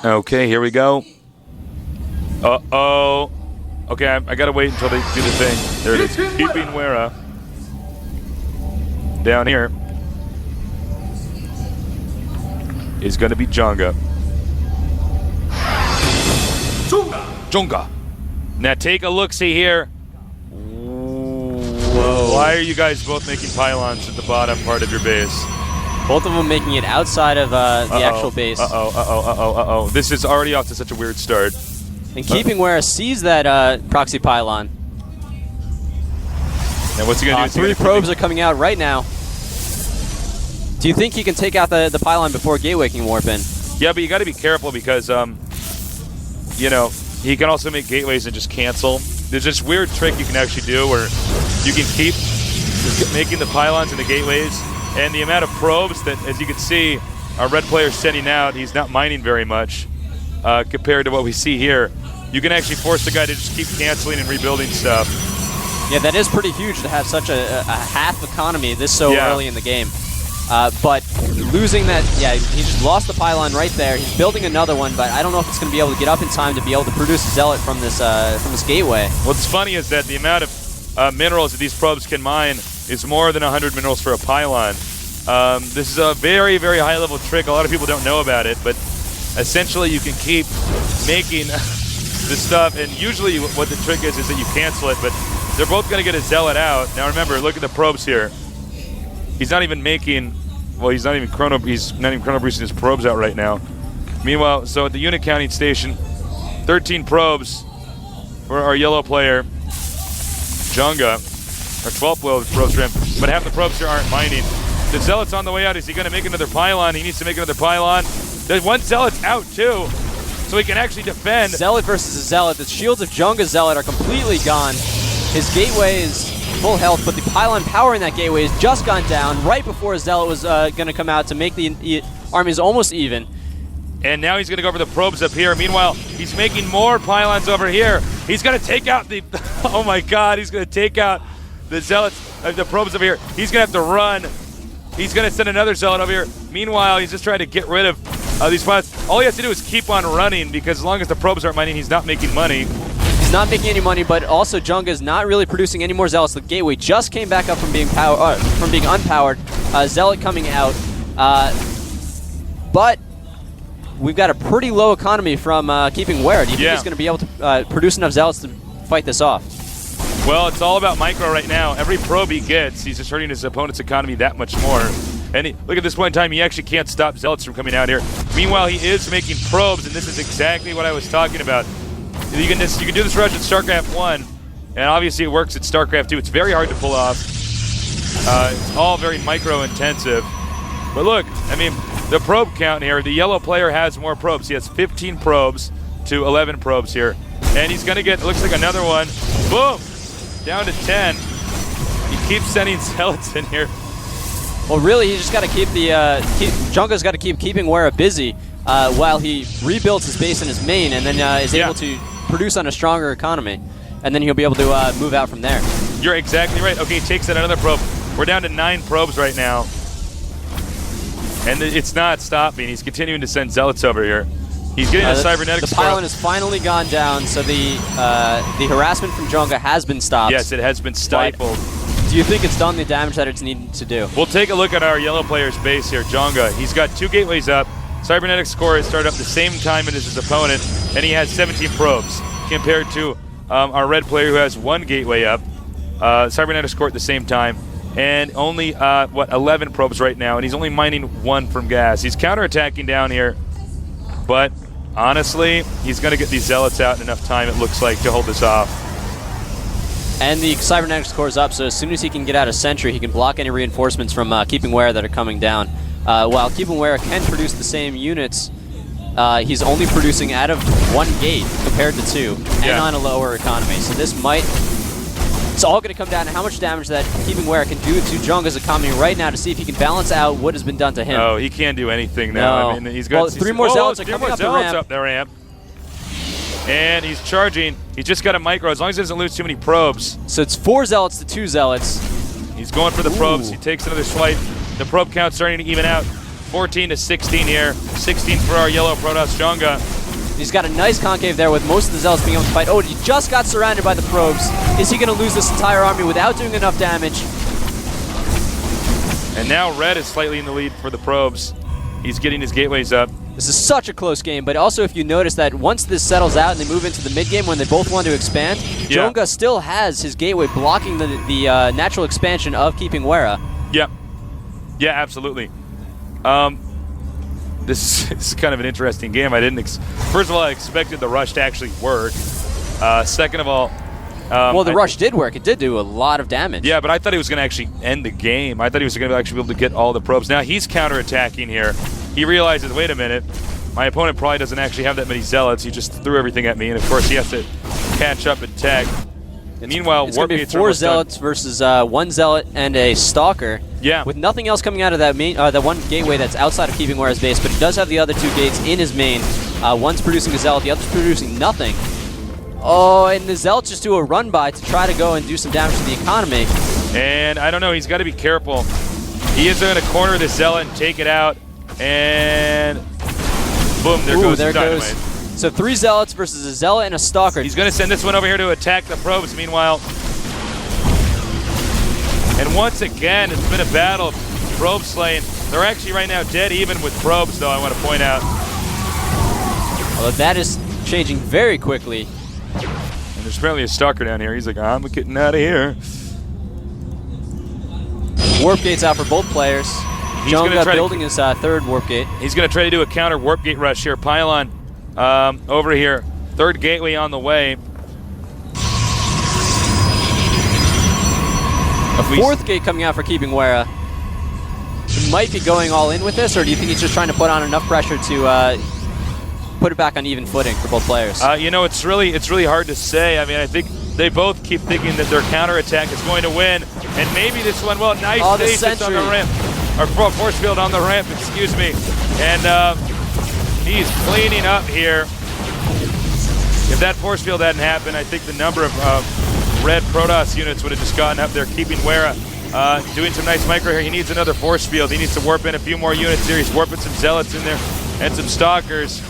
Okay, here we go. Uh-oh. Okay, I gotta wait until they do the thing. There it is. Keeping Wera down here is gonna be jjonga. Jjonga. Now take a look-see here. Whoa. Why are you guys both making pylons at the bottom part of your base? Both of them making it outside of the actual base. This is already off to such a weird start. And Keeping Wera sees that proxy pylon. Now what's he going to do? 3 probes are coming out right now. Do you think he can take out the pylon before Gateway can warp in? Yeah, but you got to be careful because, you know, he can also make gateways and just cancel. There's this weird trick you can actually do where you can keep making the pylons and the gateways, and the amount of probes that, as you can see, our red player's sending out, he's not mining very much compared to what we see here. You can actually force the guy to just keep canceling and rebuilding stuff. Yeah, that is pretty huge to have such a half economy this so early in the game. But losing that, he just lost the pylon right there. He's building another one, but I don't know if it's going to be able to get up in time to be able to produce a Zealot from this gateway. What's funny is that the amount of minerals that these probes can mine is more than 100 minerals for a pylon. This is a very, very high-level trick. A lot of people don't know about it, but essentially you can keep making the stuff, and usually what the trick is that you cancel it, but they're both going to get a Zealot out. Now remember, look at the probes here. He's not even making, well, he's not even chrono boosting his probes out right now. Meanwhile, so at the unit counting station, 13 probes for our yellow player, jjonga, or 12 probes for him, but half the probes here aren't mining. The Zealot's on the way out. Is he going to make another pylon? He needs to make another pylon. There's one Zealot's out too, so he can actually defend. Zealot versus a Zealot. The shields of jjonga's Zealot are completely gone. His gateway is full health, but the pylon powering that gateway has just gone down right before his Zealot was going to come out to make the armies almost even. And now he's going to go for the probes up here. Meanwhile, he's making more pylons over here. He's going to take out the, oh my God, he's going to take out the Zealots, the probes over here. He's going to have to run. He's going to send another Zealot over here. Meanwhile, he's just trying to get rid of these pylons. All he has to do is keep on running, because as long as the probes aren't mining, he's not making money. He's not making any money, but also jjonga is not really producing any more Zealots. The gateway just came back up from being unpowered. Zealot coming out, but we've got a pretty low economy from Keeping Wera. Do you think he's going to be able to produce enough Zealots to fight this off? Well, it's all about micro right now. Every probe he gets, he's just hurting his opponent's economy that much more. And look at this point in time, he actually can't stop Zealots from coming out here. Meanwhile, he is making probes, and this is exactly what I was talking about. You can do this rush at StarCraft 1, and obviously it works at StarCraft 2. It's very hard to pull off. It's all very micro-intensive. But look, I mean, the probe count here, the yellow player has more probes. He has 15 probes to 11 probes here. And he's going to get, it looks like another one. Boom! Down to 10. He keeps sending Zealots in here. Well, really, he just got to keep the jjonga's got to keep Keeping Wera busy while he rebuilds his base and his main, and then is able to produce on a stronger economy, and then he'll be able to move out from there. You're exactly right. Okay, he takes out another probe. We're down to 9 probes right now, and it's not stopping. He's continuing to send Zealots over here. He's getting a cybernetics. The pylon has finally gone down, so the harassment from jjonga has been stopped. Yes, it has been stifled. Do you think it's done the damage that it's needed to do? We'll take a look at our yellow player's base here, jjonga. He's got 2 gateways up. Cybernetics core has started up the same time as his opponent, and he has 17 probes compared to our red player who has 1 gateway up. Cybernetics core at the same time, and only 11 probes right now, and he's only mining 1 from gas. He's counterattacking down here, but honestly, he's going to get these Zealots out in enough time, it looks like, to hold this off. And the cybernetics core is up, so as soon as he can get out of Sentry, he can block any reinforcements from Keeping Wera that are coming down. While Keeping Wera can produce the same units, he's only producing out of 1 gate compared to 2, and on a lower economy. So this might... It's all going to come down to how much damage that Keeping Wera can do to jjonga's economy right now to see if he can balance out what has been done to him. Oh, he can't do anything now. No. I mean, he's got 3 more Zealots are coming up the ramp. And he's charging. He's just got a micro, as long as he doesn't lose too many probes. So it's 4 Zealots to 2 Zealots. He's going for the probes. He takes another swipe. The probe count's starting to even out. 14 to 16 here. 16 for our yellow Protoss jjonga. He's got a nice concave there with most of the Zealots being able to fight. Oh, he just got surrounded by the probes. Is he going to lose this entire army without doing enough damage? And now Red is slightly in the lead for the probes. He's getting his gateways up. This is such a close game, but also if you notice that once this settles out and they move into the mid-game when they both want to expand, jjonga still has his gateway blocking the natural expansion of keeping Wera. Yep. Yeah, absolutely. This is kind of an interesting game. I didn't. First of all, I expected the rush to actually work. Second of all, well, the rush did work. It did do a lot of damage. Yeah, but I thought he was going to actually end the game. I thought he was going to actually be able to get all the probes. Now he's counterattacking here. He realizes, wait a minute, my opponent probably doesn't actually have that many zealots. He just threw everything at me, and of course he has to catch up and tech. Meanwhile, it's going to be 4 zealots versus 1 zealot and a stalker. Yeah. With nothing else coming out of that main, that one gateway that's outside of keeping Wera's base, but he does have the other 2 gates in his main. One's producing a zealot, the other's producing nothing. Oh, and the zealots just do a run by to try to go and do some damage to the economy. And I don't know, he's got to be careful. He is going to corner the zealot and take it out. And boom, there goes the dynamite. So 3 zealots versus a zealot and a stalker. He's going to send this one over here to attack the probes meanwhile. And once again, it's been a battle of probe slaying. They're actually right now dead even with probes, though, I want to point out. Although that is changing very quickly. And there's apparently a stalker down here. He's like, I'm getting out of here. Warp gates out for both players. jjonga building his 3rd warp gate. He's going to try to do a counter warp gate rush here. Pylon over here. 3rd gateway on the way. A 4th gate coming out for keeping Wera. He might be going all in with this, or do you think he's just trying to put on enough pressure to put it back on even footing for both players? You know, it's really hard to say. I mean, I think they both keep thinking that their counterattack is going to win, and maybe this one, well, nice stasis on the ramp, or force field on the ramp, excuse me, and he's cleaning up here. If that force field hadn't happened, I think the number of red Protoss units would have just gotten up there, keeping Wera. Doing some nice micro here. He needs another force field. He needs to warp in a few more units here. He's warping some zealots in there and some stalkers.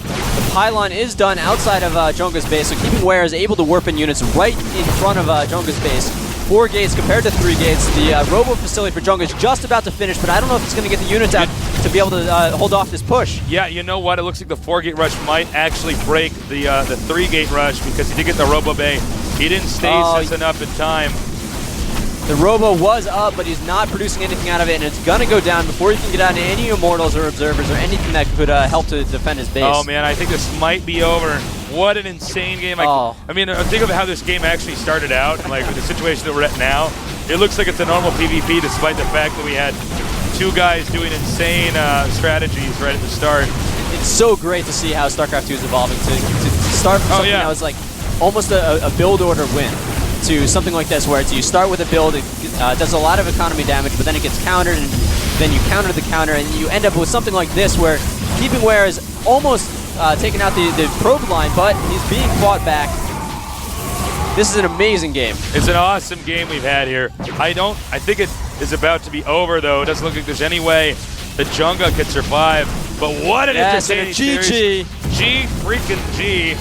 The pylon is done outside of jjonga's base, so keeping Wera is able to warp in units right in front of jjonga's base. 4 gates compared to 3 gates. The robo facility for jjonga is just about to finish, but I don't know if it's going to get the units out to be able to hold off this push. Yeah, you know what? It looks like the 4-gate rush might actually break the 3-gate rush because he did get the robo bay. He didn't stasis enough in time. The robo was up, but he's not producing anything out of it, and it's going to go down before he can get out to any immortals or observers or anything that could help to defend his base. Oh, man, I think this might be over. What an insane game. I mean, think of how this game actually started out, and like the situation that we're at now. It looks like it's a normal PvP despite the fact that we had 2 guys doing insane strategies right at the start. It's so great to see how StarCraft 2 is evolving to start from something that was like almost a build order win to something like this, where you start with a build, it does a lot of economy damage, but then it gets countered, and then you counter the counter, and you end up with something like this, where keeping Wera is almost taking out the probe line, but he's being fought back. This is an amazing game. It's an awesome game we've had here. I think it is about to be over, though. It doesn't look like there's any way that jjonga could survive, but what an entertaining series. GG. G freaking G.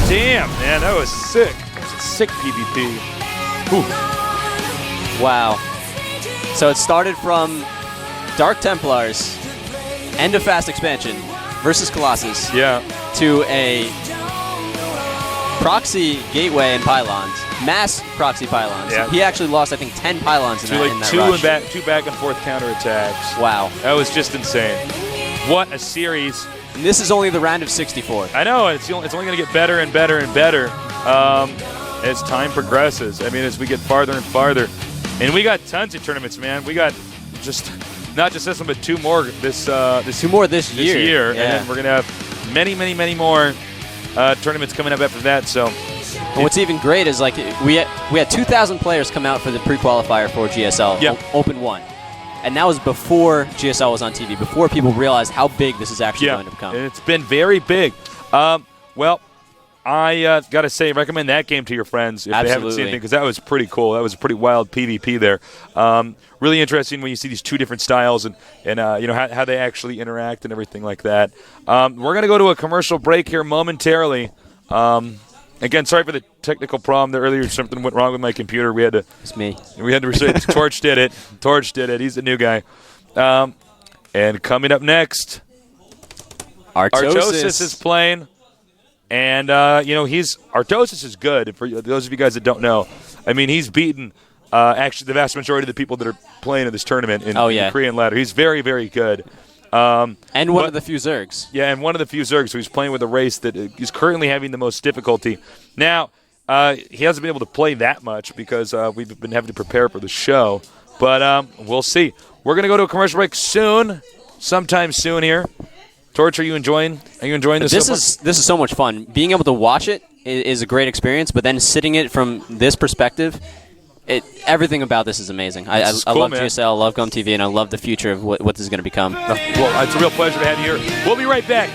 Damn, man, that was sick. Sick PvP. Ooh. Wow. So it started from Dark Templars, end of fast expansion versus Colossus. Yeah. To a proxy gateway and pylons, mass proxy pylons. Yeah. He actually lost, I think, 10 pylons in that rush. Two back and forth counterattacks. Wow. That was just insane. What a series. And this is only the round of 64. I know, it's only going to get better and better and better as time progresses. I mean, as we get farther and farther. And we got tons of tournaments, man. We got not just this one, but 2 more this year. And then we're going to have many, many, many more tournaments coming up after that. So, and what's even great is like we had 2,000 players come out for the pre-qualifier for GSL Open 1. And that was before GSL was on TV, before people realized how big this is actually going to become. It's been very big. Well, I got to say, recommend that game to your friends if they haven't seen anything, because that was pretty cool. That was a pretty wild PvP there. Really interesting when you see these two different styles and how they actually interact and everything like that. We're going to go to a commercial break here momentarily. Again, sorry for the technical problem there earlier. Something went wrong with my computer. It's me. We had to reset. Torch did it. Torch did it. He's the new guy. And coming up next, Artosis is playing. And, Artosis is good. For those of you guys that don't know, I mean, he's beaten actually the vast majority of the people that are playing in this tournament in the Korean ladder. He's very, very good. And one of the few Zergs. Yeah, and one of the few Zergs. So he's playing with a race that is currently having the most difficulty. Now, he hasn't been able to play that much because we've been having to prepare for the show. But we'll see. We're going to go to a commercial break sometime soon here. Torch, are you enjoying this? This is so much fun. Being able to watch it is a great experience, but then sitting it from this perspective, everything about this is amazing. I love GSL, I love GUM TV, and I love the future of what this is going to become. Well, it's a real pleasure to have you here. We'll be right back.